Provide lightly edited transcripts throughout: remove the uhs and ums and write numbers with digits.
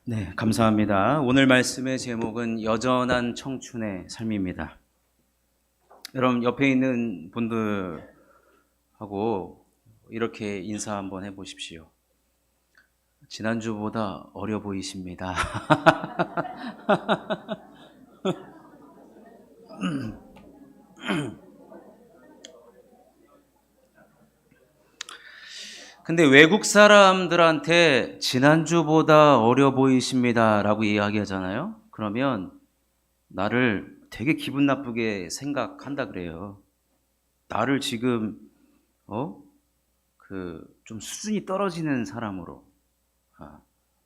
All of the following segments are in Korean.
네, 감사합니다. 오늘 말씀의 제목은 여전한 청춘의 삶입니다. 여러분 옆에 있는 분들하고 이렇게 인사 한번 해보십시오. 지난주보다 어려 보이십니다. 근데 외국 사람들한테 지난주보다 어려 보이십니다 라고 이야기하잖아요. 그러면 나를 되게 기분 나쁘게 생각한다 그래요. 나를 지금 좀 수준이 떨어지는 사람으로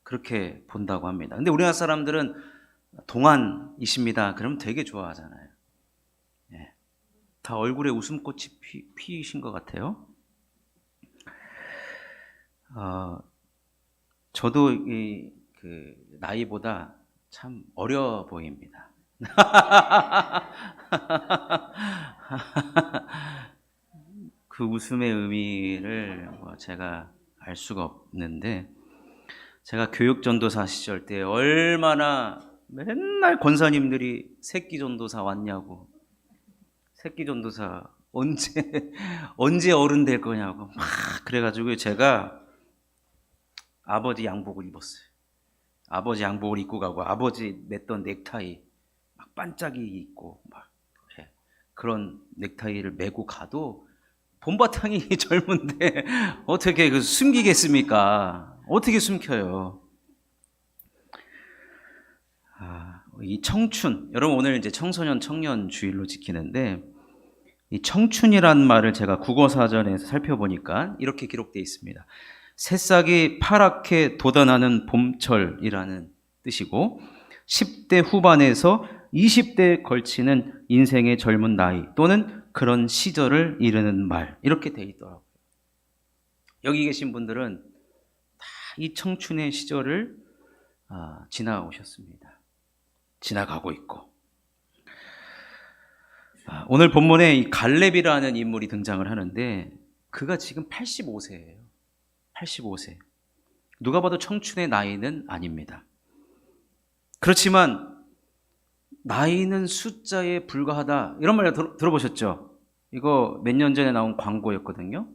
그렇게 본다고 합니다. 근데 우리나라 사람들은 동안이십니다. 그럼 되게 좋아하잖아요. 예. 다 얼굴에 웃음꽃이 피신 것 같아요. 저도 나이보다 참 어려 보입니다. 그 웃음의 의미를 제가 알 수가 없는데, 제가 교육전도사 시절 때 얼마나 맨날 권사님들이 새끼전도사 왔냐고, 새끼전도사 언제 어른 될 거냐고 막 그래가지고 제가 아버지 양복을 입었어요. 아버지 양복을 입고 가고 아버지 맸던 넥타이 막 반짝이 있고 막 그런 넥타이를 메고 가도 본바탕이 젊은데 어떻게 숨기겠습니까? 어떻게 숨겨요? 이 청춘, 여러분 오늘 이제 청소년 청년 주일로 지키는데, 이 청춘이란 말을 제가 국어사전에서 살펴보니까 이렇게 기록되어 있습니다. 새싹이 파랗게 돋아나는 봄철이라는 뜻이고, 10대 후반에서 20대에 걸치는 인생의 젊은 나이 또는 그런 시절을 이르는 말, 이렇게 되어 있더라고요. 여기 계신 분들은 다 이 청춘의 시절을 지나오셨습니다. 지나가고 있고, 오늘 본문에 이 갈렙이라는 인물이 등장을 하는데, 그가 지금 85세예요. 85세. 누가 봐도 청춘의 나이는 아닙니다. 그렇지만 나이는 숫자에 불과하다, 이런 말 들어보셨죠? 이거 몇 년 전에 나온 광고였거든요.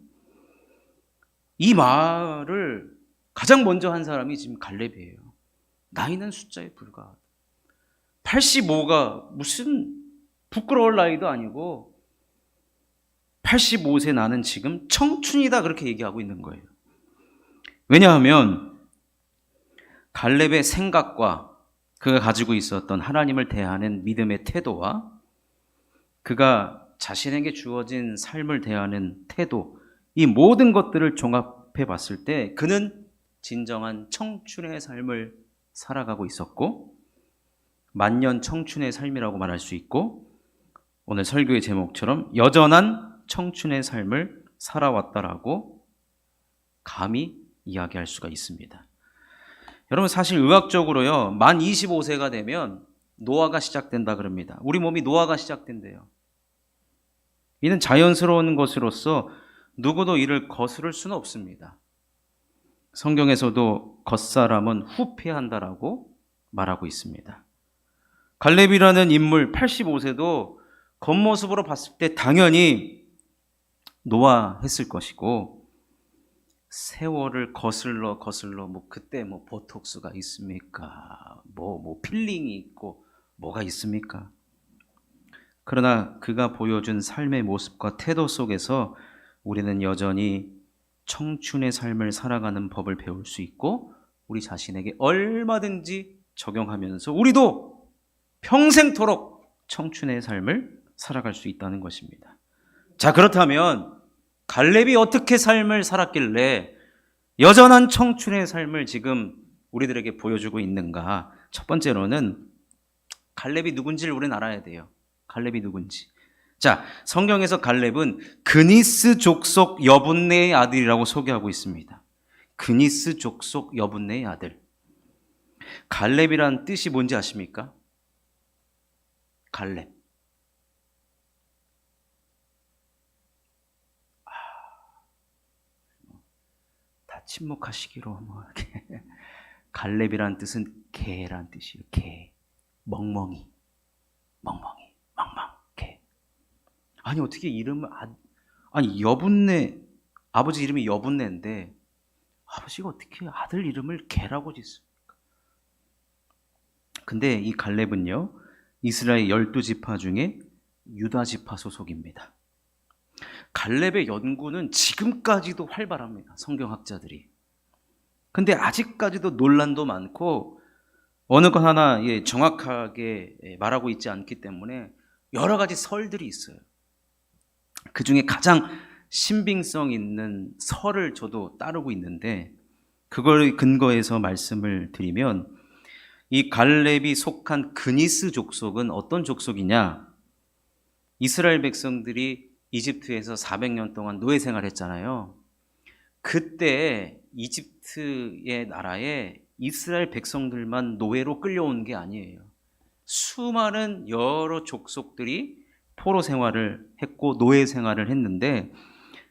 이 말을 가장 먼저 한 사람이 지금 갈렙이에요. 나이는 숫자에 불과하다. 85가 무슨 부끄러울 나이도 아니고 85세 나는 지금 청춘이다, 그렇게 얘기하고 있는 거예요. 왜냐하면 갈렙의 생각과 그가 가지고 있었던 하나님을 대하는 믿음의 태도와 그가 자신에게 주어진 삶을 대하는 태도, 이 모든 것들을 종합해 봤을 때 그는 진정한 청춘의 삶을 살아가고 있었고, 만년 청춘의 삶이라고 말할 수 있고, 오늘 설교의 제목처럼 여전한 청춘의 삶을 살아왔다라고 감히 이야기할 수가 있습니다. 여러분, 사실 의학적으로요, 만 25세가 되면 노화가 시작된다 그럽니다. 우리 몸이 노화가 시작된대요. 이는 자연스러운 것으로서 누구도 이를 거스를 수는 없습니다. 성경에서도 겉사람은 후패한다라고 말하고 있습니다. 갈렙이라는 인물 85세도 겉모습으로 봤을 때 당연히 노화했을 것이고, 세월을 거슬러 그때 보톡스가 있습니까? 필링이 있고 뭐가 있습니까? 그러나 그가 보여준 삶의 모습과 태도 속에서 우리는 여전히 청춘의 삶을 살아가는 법을 배울 수 있고, 우리 자신에게 얼마든지 적용하면서 우리도 평생토록 청춘의 삶을 살아갈 수 있다는 것입니다. 자, 그렇다면 갈렙이 어떻게 삶을 살았길래 여전한 청춘의 삶을 지금 우리들에게 보여주고 있는가? 첫 번째로는 갈렙이 누군지를 우리는 알아야 돼요. 갈렙이 누군지. 자, 성경에서 갈렙은 그니스 족속 여분네의 아들이라고 소개하고 있습니다. 그니스 족속 여분네의 아들. 갈렙이란 뜻이 뭔지 아십니까? 갈렙. 다 침묵하시기로 이렇게. 갈렙이란 뜻은 개란 뜻이에요. 개. 멍멍이. 개. 아니 어떻게 이름을 아니 여분네 아버지 이름이 여분네인데 아버지가 어떻게 아들 이름을 개라고 짓습니까? 근데 이 갈렙은요 이스라엘 12지파 중에 유다 지파 소속입니다. 갈렙의 연구는 지금까지도 활발합니다. 성경학자들이. 근데 아직까지도 논란도 많고 어느 것 하나 정확하게 말하고 있지 않기 때문에 여러 가지 설들이 있어요. 그 중에 가장 신빙성 있는 설을 저도 따르고 있는데 그걸 근거해서 말씀을 드리면 이 갈렙이 속한 그니스 족속은 어떤 족속이냐? 이스라엘 백성들이 이집트에서 400년 동안 노예 생활했잖아요. 그때 이집트의 나라에 이스라엘 백성들만 노예로 끌려온 게 아니에요. 수많은 여러 족속들이 포로 생활을 했고 노예 생활을 했는데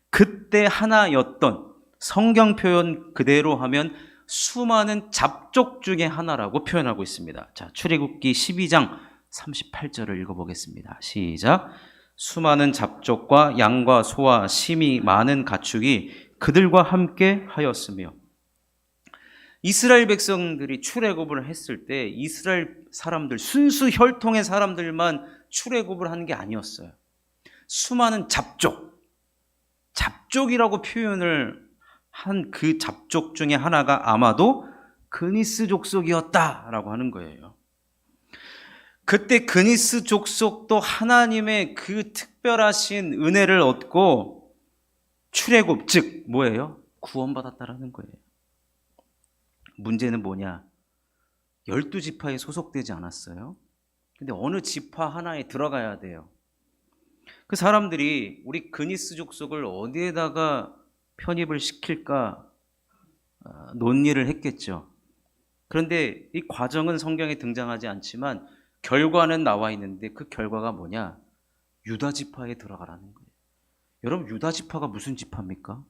그때 하나였던 성경 표현 그대로 하면 수많은 잡족 중에 하나라고 표현하고 있습니다. 자, 출애굽기 12장 38절을 읽어보겠습니다. 시작. 수많은 잡족과 양과 소와 심이 많은 가축이 그들과 함께 하였으며 이스라엘 백성들이 출애굽을 했을 때 이스라엘 사람들 순수 혈통의 사람들만 출애굽을 한 게 아니었어요. 수많은 잡족이라고 표현을 한 그 잡족 중에 하나가 아마도 그니스 족속이었다라고 하는 거예요. 그때 그니스 족속도 하나님의 그 특별하신 은혜를 얻고 출애굽, 즉 뭐예요? 구원받았다라는 거예요. 문제는 뭐냐? 12지파에 소속되지 않았어요. 근데 어느 지파 하나에 들어가야 돼요. 그 사람들이 우리 그니스 족속을 어디에다가 편입을 시킬까 논의를 했겠죠. 그런데 이 과정은 성경에 등장하지 않지만 결과는 나와 있는데 그 결과가 뭐냐? 유다 지파에 들어가라는 거예요. 여러분 유다 지파가 무슨 지파입니까?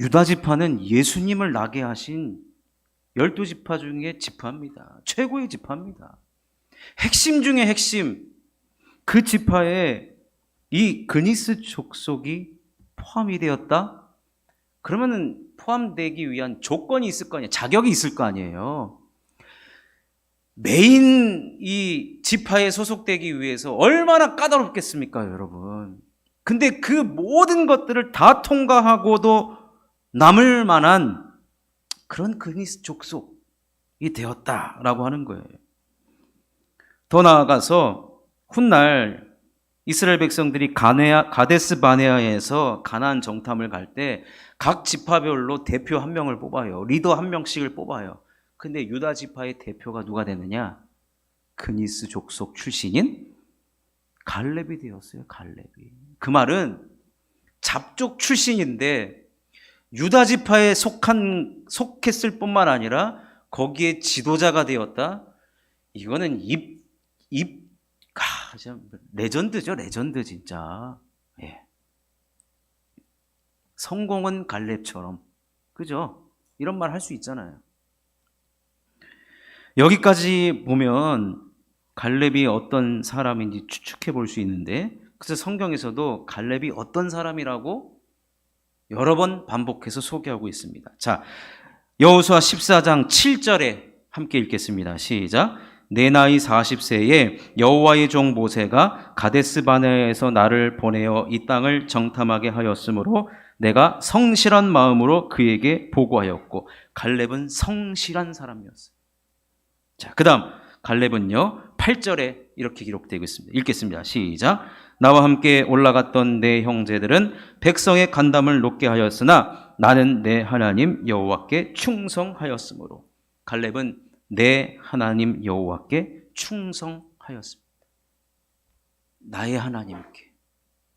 유다 지파는 예수님을 나게 하신 12지파 중에 지파입니다. 최고의 지파입니다. 핵심 중에 핵심. 그 지파에 이 그니스 족속이 포함이 되었다? 그러면은 포함되기 위한 조건이 있을 거 아니에요. 자격이 있을 거 아니에요. 메인 이 지파에 소속되기 위해서 얼마나 까다롭겠습니까, 여러분? 근데 그 모든 것들을 다 통과하고도 남을 만한 그런 그니스 족속이 되었다라고 하는 거예요. 더 나아가서 훗날 이스라엘 백성들이 가데스 바네아에서 가나안 정탐을 갈 때 각 지파별로 대표 한 명을 뽑아요. 리더 한 명씩을 뽑아요. 근데 유다 지파의 대표가 누가 되느냐? 그니스 족속 출신인 갈렙이 되었어요. 갈렙이. 그 말은 잡족 출신인데 유다 지파에 속했을 뿐만 아니라 거기에 지도자가 되었다. 이거는 레전드죠. 레전드 진짜. 예. 성공은 갈렙처럼. 그죠? 이런 말 할 수 있잖아요. 여기까지 보면 갈렙이 어떤 사람인지 추측해 볼 수 있는데 그래서 성경에서도 갈렙이 어떤 사람이라고 여러 번 반복해서 소개하고 있습니다. 자, 여호수아 14장 7절에 함께 읽겠습니다. 시작. 내 나이 40세에 여호와의 종 모세가 가데스 바네아에서 나를 보내어 이 땅을 정탐하게 하였으므로 내가 성실한 마음으로 그에게 보고하였고 갈렙은 성실한 사람이었어요. 자, 그다음 갈렙은요 8절에 이렇게 기록되고 있습니다. 읽겠습니다. 시작. 나와 함께 올라갔던 내 형제들은 백성의 간담을 높게 하였으나 나는 내 하나님 여호와께 충성하였으므로 갈렙은 내 하나님 여호와께 충성하였습니다. 나의 하나님께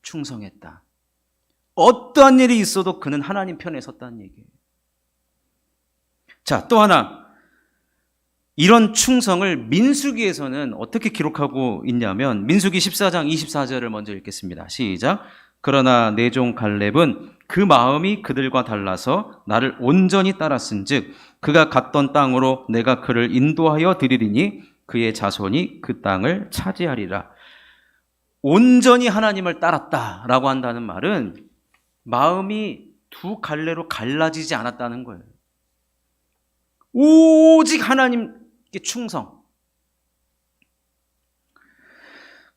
충성했다. 어떠한 일이 있어도 그는 하나님 편에 섰다는 얘기예요. 자, 또 하나 이런 충성을 민수기에서는 어떻게 기록하고 있냐면 민수기 14장 24절을 먼저 읽겠습니다. 시작. 그러나 내 종 갈렙은 그 마음이 그들과 달라서 나를 온전히 따랐은즉 그가 갔던 땅으로 내가 그를 인도하여 드리리니 그의 자손이 그 땅을 차지하리라. 온전히 하나님을 따랐다라고 한다는 말은 마음이 두 갈래로 갈라지지 않았다는 거예요. 오직 하나님께 충성.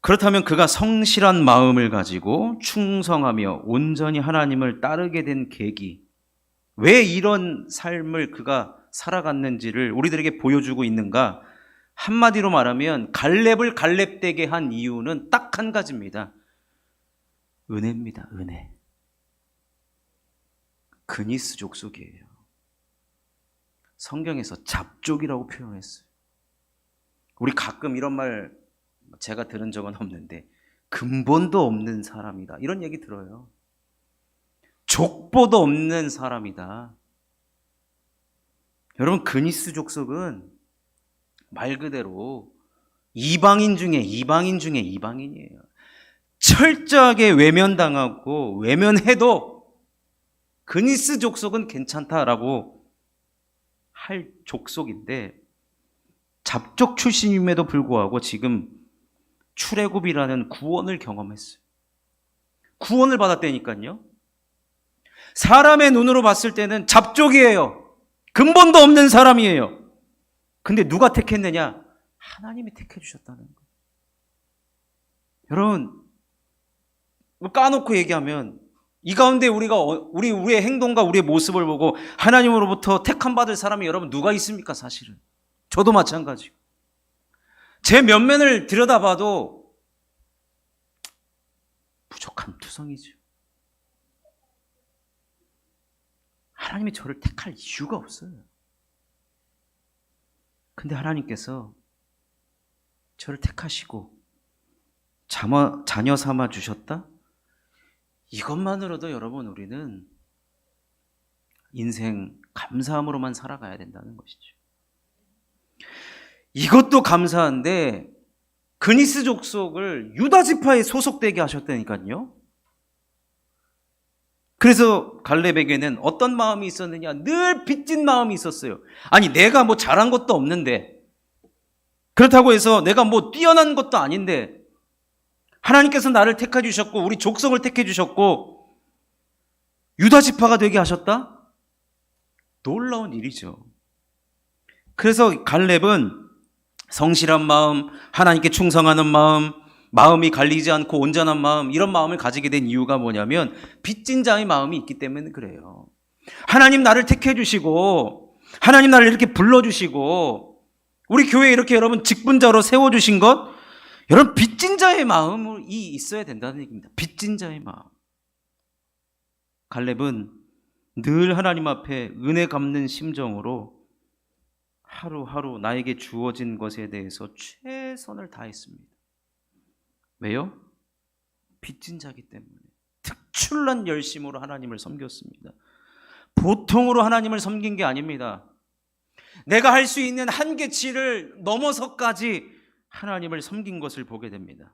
그렇다면 그가 성실한 마음을 가지고 충성하며 온전히 하나님을 따르게 된 계기, 왜 이런 삶을 그가 살아갔는지를 우리들에게 보여주고 있는가? 한마디로 말하면 갈렙을 갈렙되게 한 이유는 딱 한 가지입니다. 은혜입니다. 은혜. 그니스 족속이에요. 성경에서 잡족이라고 표현했어요. 우리 가끔 이런 말 제가 들은 적은 없는데 근본도 없는 사람이다, 이런 얘기 들어요. 족보도 없는 사람이다. 여러분, 그니스 족속은 말 그대로 이방인 중에 이방인이에요. 철저하게 외면당하고 외면해도 그니스 족속은 괜찮다라고 할 족속인데, 잡족 출신임에도 불구하고 지금 출애굽이라는 구원을 경험했어요. 구원을 받았다니까요. 사람의 눈으로 봤을 때는 잡족이에요. 근본도 없는 사람이에요. 근데 누가 택했느냐? 하나님이 택해 주셨다는 거예요. 여러분, 까놓고 얘기하면 이 가운데 우리의 행동과 우리의 모습을 보고 하나님으로부터 택함 받을 사람이 여러분 누가 있습니까? 사실은 저도 마찬가지고, 제 면면을 들여다봐도 부족한 투성이죠. 하나님이 저를 택할 이유가 없어요. 근데 하나님께서 저를 택하시고 자녀 삼아 주셨다? 이것만으로도 여러분 우리는 인생 감사함으로만 살아가야 된다는 것이죠. 이것도 감사한데 그니스 족속을 유다 지파에 소속되게 하셨다니까요. 그래서 갈렙에게는 어떤 마음이 있었느냐? 늘 빚진 마음이 있었어요. 아니, 내가 뭐 잘한 것도 없는데, 그렇다고 해서 내가 뭐 뛰어난 것도 아닌데 하나님께서 나를 택해 주셨고 우리 족속을 택해 주셨고 유다 지파가 되게 하셨다? 놀라운 일이죠. 그래서 갈렙은 성실한 마음, 하나님께 충성하는 마음, 마음이 갈리지 않고 온전한 마음, 이런 마음을 가지게 된 이유가 뭐냐면 빚진 자의 마음이 있기 때문에 그래요. 하나님 나를 택해 주시고 하나님 나를 이렇게 불러주시고 우리 교회에 이렇게 여러분 직분자로 세워주신 것, 여러분 빚진 자의 마음이 있어야 된다는 얘기입니다. 빚진 자의 마음. 갈렙은 늘 하나님 앞에 은혜 갚는 심정으로 하루하루 나에게 주어진 것에 대해서 최선을 다했습니다. 왜요? 빚진 자기 때문에 특출난 열심으로 하나님을 섬겼습니다. 보통으로 하나님을 섬긴 게 아닙니다. 내가 할 수 있는 한계치를 넘어서까지 하나님을 섬긴 것을 보게 됩니다.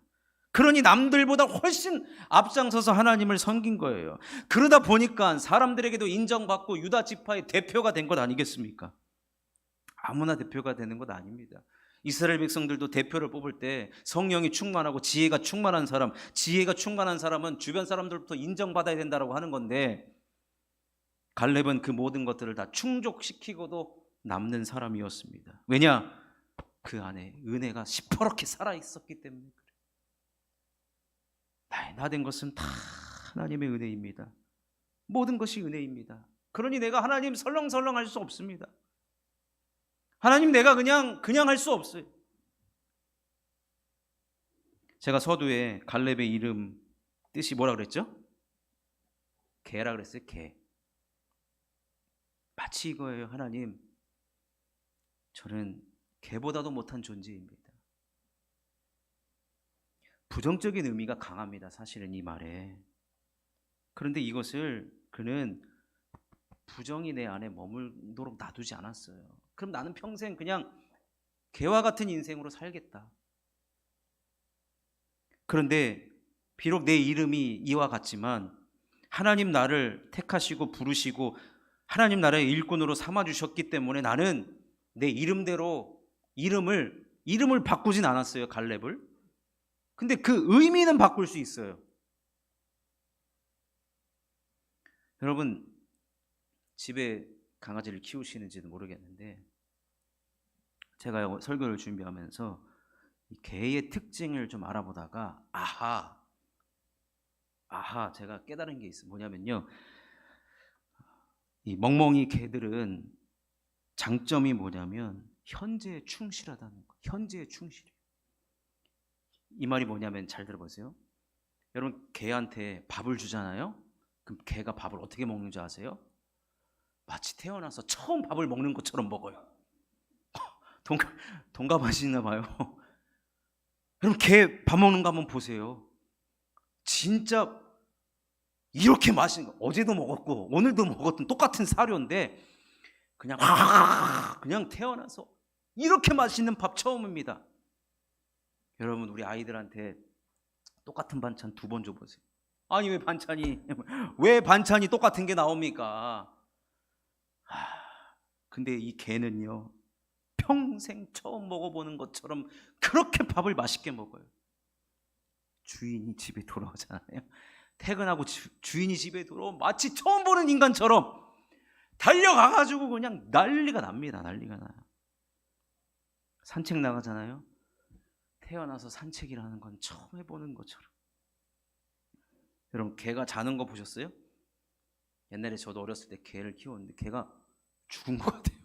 그러니 남들보다 훨씬 앞장서서 하나님을 섬긴 거예요. 그러다 보니까 사람들에게도 인정받고 유다 지파의 대표가 된 것 아니겠습니까? 아무나 대표가 되는 것 아닙니다. 이스라엘 백성들도 대표를 뽑을 때 성령이 충만하고 지혜가 충만한 사람, 지혜가 충만한 사람은 주변 사람들부터 인정받아야 된다고 하는 건데, 갈렙은 그 모든 것들을 다 충족시키고도 남는 사람이었습니다. 왜냐? 그 안에 은혜가 시퍼렇게 살아있었기 때문에 그래요. 나의 나된 것은 다 하나님의 은혜입니다. 모든 것이 은혜입니다. 그러니 내가 하나님 설렁설렁 할 수 없습니다. 하나님 내가 그냥 할 수 없어요. 제가 서두에 갈렙의 이름 뜻이 뭐라 그랬죠? 개라 그랬어요. 개. 마치 이거예요. 하나님, 저는 개보다도 못한 존재입니다. 부정적인 의미가 강합니다. 사실은 이 말에. 그런데 이것을 그는 부정이 내 안에 머물도록 놔두지 않았어요. 그럼 나는 평생 그냥 개와 같은 인생으로 살겠다. 그런데 비록 내 이름이 이와 같지만 하나님 나를 택하시고 부르시고 하나님 나라의 일꾼으로 삼아주셨기 때문에 나는 내 이름대로 이름을 바꾸진 않았어요, 갈렙을. 근데 그 의미는 바꿀 수 있어요. 여러분, 집에 강아지를 키우시는지도 모르겠는데 제가 설교를 준비하면서 이 개의 특징을 좀 알아보다가 아하 제가 깨달은 게 있어요. 뭐냐면요, 이 멍멍이 개들은 장점이 뭐냐면 현재에 충실하다는 거. 현재에 충실해요. 이 말이 뭐냐면 잘 들어보세요. 여러분, 개한테 밥을 주잖아요. 그럼 개가 밥을 어떻게 먹는 줄 아세요? 마치 태어나서 처음 밥을 먹는 것처럼 먹어요. 동감하시나 봐요. 여러분, 개 밥 먹는 거 한번 보세요. 진짜 이렇게 맛있는 거, 어제도 먹었고 오늘도 먹었던 똑같은 사료인데 그냥 태어나서 이렇게 맛있는 밥 처음입니다. 여러분, 우리 아이들한테 똑같은 반찬 2번 줘보세요. 아니 왜 반찬이 똑같은 게 나옵니까? 근데 이 개는요, 평생 처음 먹어보는 것처럼 그렇게 밥을 맛있게 먹어요. 주인이 집에 돌아오잖아요. 퇴근하고 주인이 집에 들어오면 마치 처음 보는 인간처럼 달려가가지고 그냥 난리가 납니다. 난리가 나요. 산책 나가잖아요. 태어나서 산책이라는 건 처음 해보는 것처럼. 여러분, 개가 자는 거 보셨어요? 옛날에 저도 어렸을 때 개를 키웠는데 개가 죽은 것 같아요.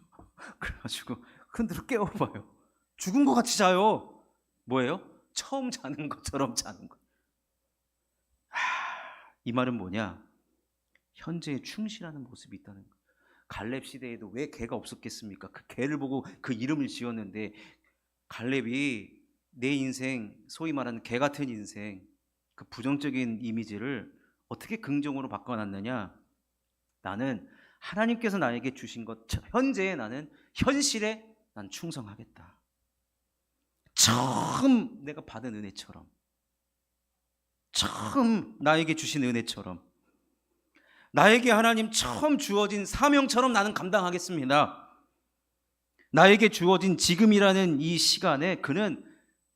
그래가지고 흔들어 깨워봐요. 죽은 것 같이 자요. 뭐예요? 처음 자는 것처럼 자는 거예요. 이 말은 뭐냐? 현재에 충실하는 모습이 있다는 거예요. 갈렙 시대에도 왜 개가 없었겠습니까? 그 개를 보고 그 이름을 지었는데, 갈렙이 내 인생, 소위 말하는 개 같은 인생, 그 부정적인 이미지를 어떻게 긍정으로 바꿔놨느냐? 나는 하나님께서 나에게 주신 것, 현재에 나는 현실에 난 충성하겠다. 처음 내가 받은 은혜처럼, 처음 나에게 주신 은혜처럼, 나에게 하나님 처음 주어진 사명처럼 나는 감당하겠습니다. 나에게 주어진 지금이라는 이 시간에 그는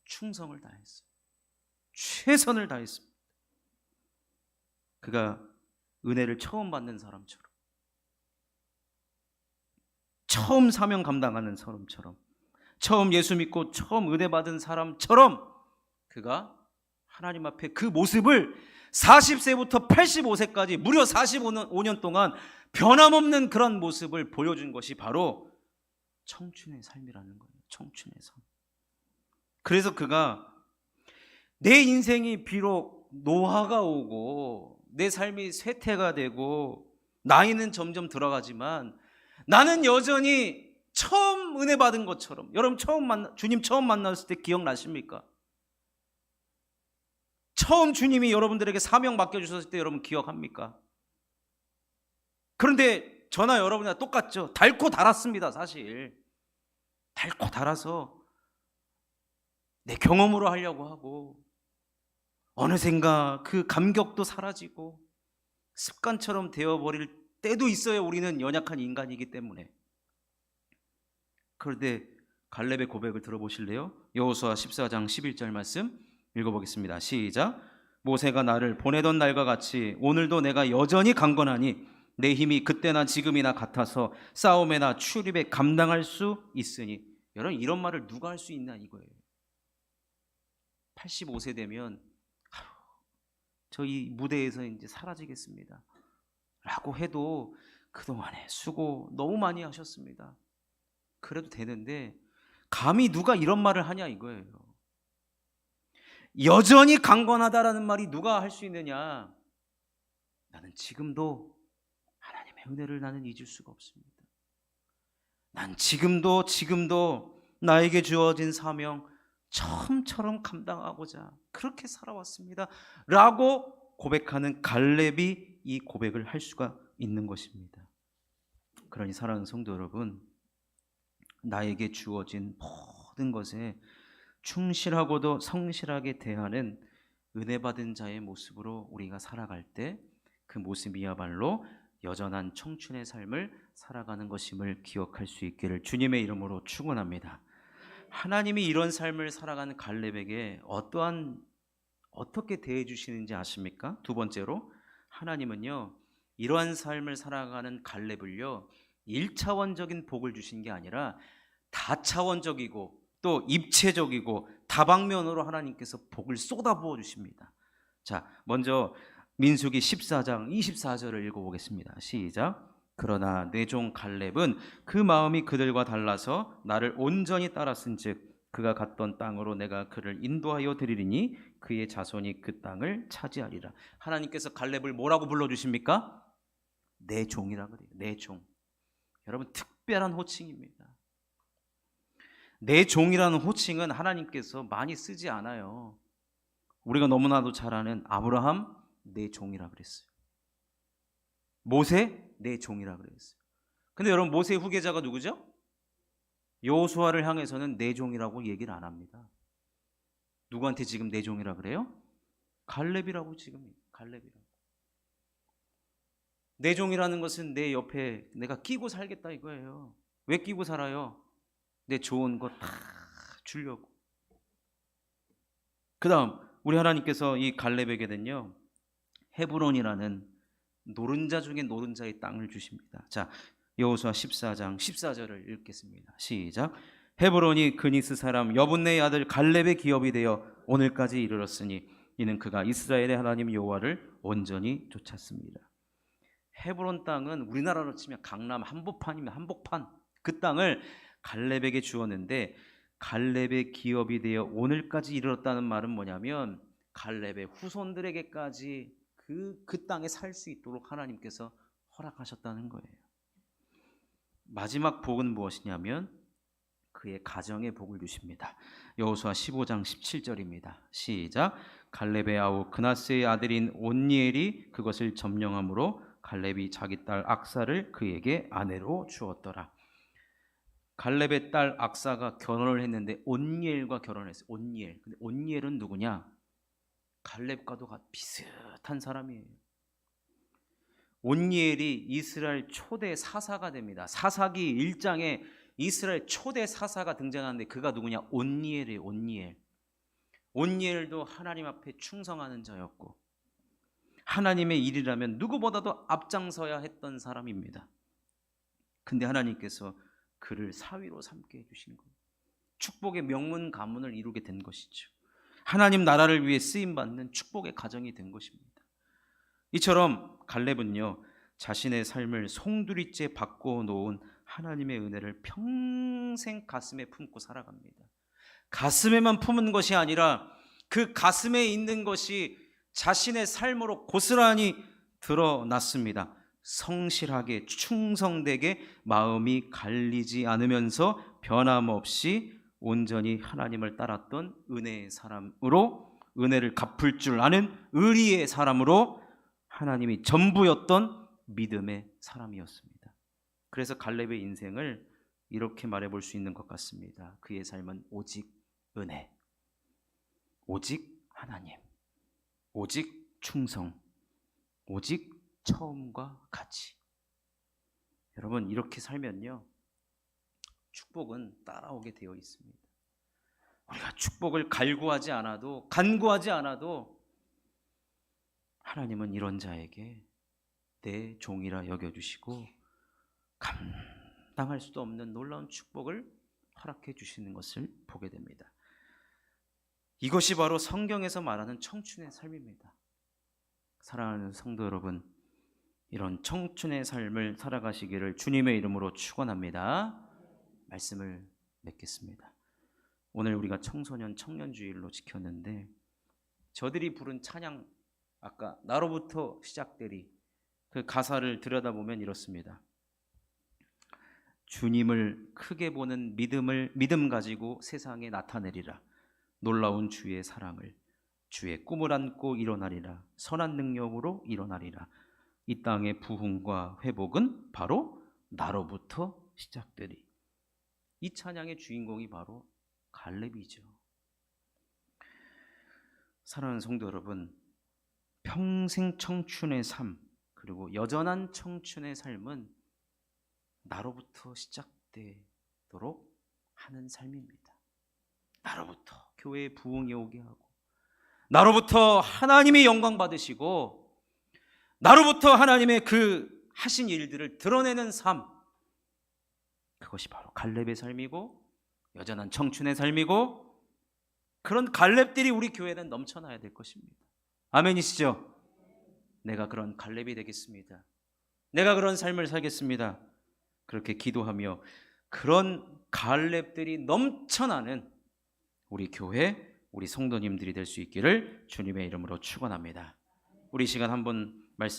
충성을 다했어요. 최선을 다했습니다. 그가 은혜를 처음 받는 사람처럼, 처음 사명 감당하는 사람처럼, 처음 예수 믿고 처음 은혜 받은 사람처럼 그가 하나님 앞에 그 모습을 40세부터 85세까지 무려 45년 동안 변함없는 그런 모습을 보여준 것이 바로 청춘의 삶이라는 거예요. 청춘의 삶. 그래서 그가 내 인생이 비록 노화가 오고 내 삶이 쇠퇴가 되고 나이는 점점 들어가지만 나는 여전히 처음 은혜 받은 것처럼. 여러분, 주님 처음 만났을 때 기억나십니까? 처음 주님이 여러분들에게 사명 맡겨주셨을 때 여러분 기억합니까? 그런데 저나 여러분이나 똑같죠. 닳고 닳았습니다. 사실 닳고 닳아서 내 경험으로 하려고 하고 어느샌가 그 감격도 사라지고 습관처럼 되어버릴 때도 있어요. 우리는 연약한 인간이기 때문에. 그런데 갈렙의 고백을 들어보실래요? 여호수아 14장 11절 말씀 읽어보겠습니다. 시작. 모세가 나를 보내던 날과 같이 오늘도 내가 여전히 강건하니 내 힘이 그때나 지금이나 같아서 싸움에나 출입에 감당할 수 있으니. 여러분, 이런 말을 누가 할 수 있나 이거예요. 85세 되면 저희 무대에서 이제 사라지겠습니다 라고 해도 그동안에 수고 너무 많이 하셨습니다. 그래도 되는데 감히 누가 이런 말을 하냐 이거예요. 여전히 강건하다라는 말이 누가 할 수 있느냐? 나는 지금도 하나님의 은혜를 나는 잊을 수가 없습니다. 난 지금도 나에게 주어진 사명 처음처럼 감당하고자 그렇게 살아왔습니다 라고 고백하는 갈렙이 이 고백을 할 수가 있는 것입니다. 그러니 사랑하는 성도 여러분, 나에게 주어진 모든 것에 충실하고도 성실하게 대하는 은혜 받은 자의 모습으로 우리가 살아갈 때 그 모습이야말로 여전한 청춘의 삶을 살아가는 것임을 기억할 수 있기를 주님의 이름으로 축원합니다. 하나님이 이런 삶을 살아가는 갈렙에게 어떻게 대해 주시는지 아십니까? 두 번째로 하나님은요, 이러한 삶을 살아가는 갈렙을요, 1차원적인 복을 주신 게 아니라 다차원적이고 또 입체적이고 다방면으로 하나님께서 복을 쏟아부어 주십니다. 자, 먼저 민수기 14장 24절을 읽어보겠습니다. 시작. 그러나 내 종 갈렙은 그 마음이 그들과 달라서 나를 온전히 따랐은즉 그가 갔던 땅으로 내가 그를 인도하여 드리리니 그의 자손이 그 땅을 차지하리라. 하나님께서 갈렙을 뭐라고 불러주십니까? 내 종이라 그래요. 내 종. 여러분, 특별한 호칭입니다. 내 종이라는 호칭은 하나님께서 많이 쓰지 않아요. 우리가 너무나도 잘 아는 아브라함 내 종이라 그랬어요. 모세 내 종이라 그랬어요. 근데 여러분, 모세의 후계자가 누구죠? 여호수아를 향해서는 내 종이라고 얘기를 안 합니다. 누구한테 지금 내 종이라 그래요? 갈렙이라고. 지금 갈렙이라고. 내 종이라는 것은 내 옆에 내가 끼고 살겠다 이거예요. 왜 끼고 살아요? 내 좋은 거 다 주려고. 그 다음 우리 하나님께서 이 갈렙에게는요, 헤브론이라는 노른자 중에 노른자의 땅을 주십니다. 자, 여호수아 14장 14절을 읽겠습니다. 시작. 헤브론이 그니스 사람 여분네의 아들 갈렙의 기업이 되어 오늘까지 이르렀으니 이는 그가 이스라엘의 하나님 여호와를 온전히 쫓았습니다. 헤브론 땅은 우리나라로 치면 강남 한복판이면 한복판, 그 땅을 갈렙에게 주었는데, 갈렙의 기업이 되어 오늘까지 이르렀다는 말은 뭐냐면 갈렙의 후손들에게까지 그 땅에 살 수 있도록 하나님께서 허락하셨다는 거예요. 마지막 복은 무엇이냐면 그의 가정에 복을 주십니다. 여호수아 15장 17절입니다. 시작. 갈렙의 아우 그나스의 아들인 온니엘이 그것을 점령함으로 갈렙이 자기 딸 악사를 그에게 아내로 주었더라. 갈렙의 딸 악사가 결혼을 했는데 온니엘과 결혼했어요. 온니엘. 근데 온니엘은 누구냐? 갈렙과도 비슷한 사람이에요. 온니엘이 이스라엘 초대 사사가 됩니다. 사사기 1장에 이스라엘 초대 사사가 등장하는데 그가 누구냐? 온니엘이에요. 온니엘. 온니엘도 하나님 앞에 충성하는 자였고 하나님의 일이라면 누구보다도 앞장서야 했던 사람입니다. 근데 하나님께서 그를 사위로 삼게 해주신 거예요. 축복의 명문 가문을 이루게 된 것이죠. 하나님 나라를 위해 쓰임받는 축복의 가정이 된 것입니다. 이처럼 갈렙은요, 자신의 삶을 송두리째 바꿔놓은 하나님의 은혜를 평생 가슴에 품고 살아갑니다. 가슴에만 품은 것이 아니라 그 가슴에 있는 것이 자신의 삶으로 고스란히 드러났습니다. 성실하게 충성되게 마음이 갈리지 않으면서 변함없이 온전히 하나님을 따랐던 은혜의 사람으로, 은혜를 갚을 줄 아는 의리의 사람으로 하나님이 전부였던 믿음의 사람이었습니다. 그래서 갈렙의 인생을 이렇게 말해볼 수 있는 것 같습니다. 그의 삶은 오직 은혜, 오직 하나님, 오직 충성, 오직 처음과 같이. 여러분, 이렇게 살면요, 축복은 따라오게 되어 있습니다. 우리가 축복을 간구하지 않아도 하나님은 이런 자에게 내 종이라 여겨주시고 감당할 수도 없는 놀라운 축복을 허락해 주시는 것을 보게 됩니다. 이것이 바로 성경에서 말하는 청춘의 삶입니다. 사랑하는 성도 여러분, 이런 청춘의 삶을 살아가시기를 주님의 이름으로 축원합니다. 말씀을 맺겠습니다. 오늘 우리가 청소년 청년주일로 지켰는데 저들이 부른 찬양, 아까 나로부터 시작되리, 그 가사를 들여다보면 이렇습니다. 주님을 크게 보는 믿음 가지고 세상에 나타내리라. 놀라운 주의 사랑을, 주의 꿈을 안고 일어나리라. 선한 능력으로 일어나리라. 이 땅의 부흥과 회복은 바로 나로부터 시작되리. 이 찬양의 주인공이 바로 갈렙이죠. 사랑하는 성도 여러분, 평생 청춘의 삶, 그리고 여전한 청춘의 삶은 나로부터 시작되도록 하는 삶입니다. 나로부터 교회에 부흥이 오게 하고, 나로부터 하나님이 영광 받으시고, 나로부터 하나님의 그 하신 일들을 드러내는 삶, 그것이 바로 갈렙의 삶이고 여전한 청춘의 삶이고, 그런 갈렙들이 우리 교회는 넘쳐나야 될 것입니다. 아멘이시죠? 내가 그런 갈렙이 되겠습니다. 내가 그런 삶을 살겠습니다. 그렇게 기도하며 그런 갈렙들이 넘쳐나는 우리 교회, 우리 성도님들이 될 수 있기를 주님의 이름으로 축원합니다. 우리 시간 한번 말씀